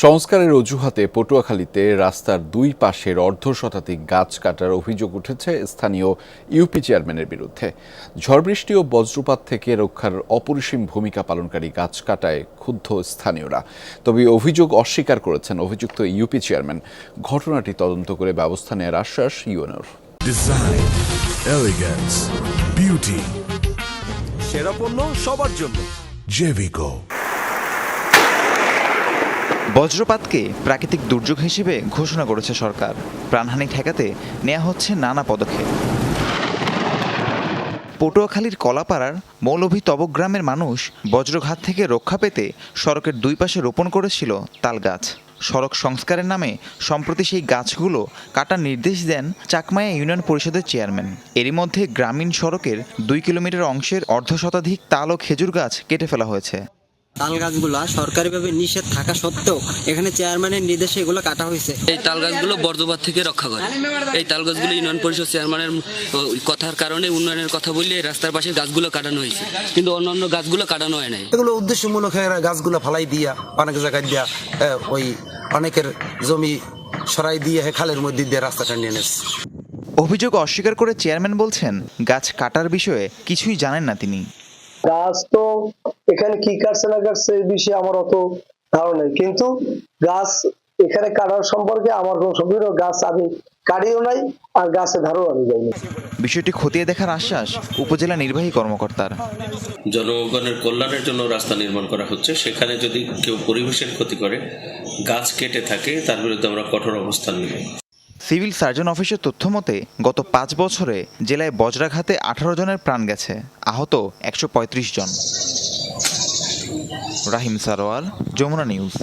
সংস্কারের অজুহাতে পটুয়াখালীতে রাস্তার দুই পাশের অর্ধশতাধিক গাছ কাটার অভিযোগ উঠেছে স্থানীয় ইউপি চেয়ারম্যানের বিরুদ্ধে। ঝড় বৃষ্টি ও বজ্রপাত থেকে রক্ষার অপরিসীম ভূমিকা পালনকারী গাছ কাটায় ক্ষুব্ধ স্থানীয়রা। তবে অভিযোগ অস্বীকার করেছেন অভিযুক্ত ইউপি চেয়ারম্যান। ঘটনাটি তদন্ত করে ব্যবস্থা নেওয়ার আশ্বাস ইউএনওর। ডিজাইন, এলিগেন্স, বিউটি, সেরা পণ্য সবার জন্য জেভিকো। বজ্রপাতকে প্রাকৃতিক দুর্যোগ হিসেবে ঘোষণা করেছে সরকার। প্রাণহানি ঠেকাতে নেওয়া হচ্ছে নানা পদক্ষেপ। পটুয়াখালীর কলাপাড়ার মৌলভী তবক গ্রামের মানুষ বজ্রঘাত থেকে রক্ষা পেতে সড়কের দুই পাশে রোপণ করেছিল তাল গাছ। সড়ক সংস্কারের নামে সম্প্রতি সেই গাছগুলো কাটার নির্দেশ দেন চাকমায়া ইউনিয়ন পরিষদের চেয়ারম্যান। এরই মধ্যে গ্রামীণ সড়কের 2 কিলোমিটার অংশের অর্ধশতাধিক তাল ও খেজুর গাছ কেটে ফেলা হয়েছে। তাল গাছগুলো সরকারিভাবে নিষেধ থাকা সত্ত্বেও এখানে চেয়ারম্যানের নির্দেশে এগুলো কাটা হয়েছে। এই তাল গাছগুলো বজ্রপাত থেকে রক্ষা করে। এই তাল গাছগুলো ইউনিয়ন পরিষদ চেয়ারম্যানের কথার কারণে উন্নয়নের কথা বললে রাস্তার পাশে গাছগুলো কাটানো হয়েছে, কিন্তু অন্যান্য গাছগুলো কাটানো হয় নাই। এগুলো উদ্দেশ্যমূলক গাছগুলো ফালাই দিয়া অনেক জায়গায় দিয়া ওই অনেকের জমি সরাই দিয়ে খালের মধ্যে দিয়ে রাস্তাটা নিয়ে নেছে। অভিযোগ অস্বীকার করে চেয়ারম্যান বলছেন, গাছ কাটার বিষয়ে কিছুই জানেন না তিনি। গাছ তো এখানে কি কাটছে না কাটছে এই বিষয়ে আমার অত ধারণা নেই, কিন্তু গাছ এখানে কাটার সম্পর্কে আমার কোনো সম্পর্ক, গাছ আমি কাটিও নাই আর গাছে ধারও আমি যাইনি। বিষয়টি খতিয়ে দেখার আশ্বাস উপজেলা নির্বাহী কর্মকর্তার। জনগণের কল্যাণের জন্য রাস্তা নির্মাণ করা হচ্ছে, সেখানে যদি কেউ পরিবেশের ক্ষতি করে, গাছ কেটে থাকে, তার বিরুদ্ধে আমরা কঠোর অবস্থান নেব। সিভিল সার্জন অফিসের তথ্য মতে গত 5 বছরে জেলায় বজ্রাঘাতে 18 জনের প্রাণ গেছে, আহত 135 জন। রাহিম সারোয়ার, যমুনা নিউজ।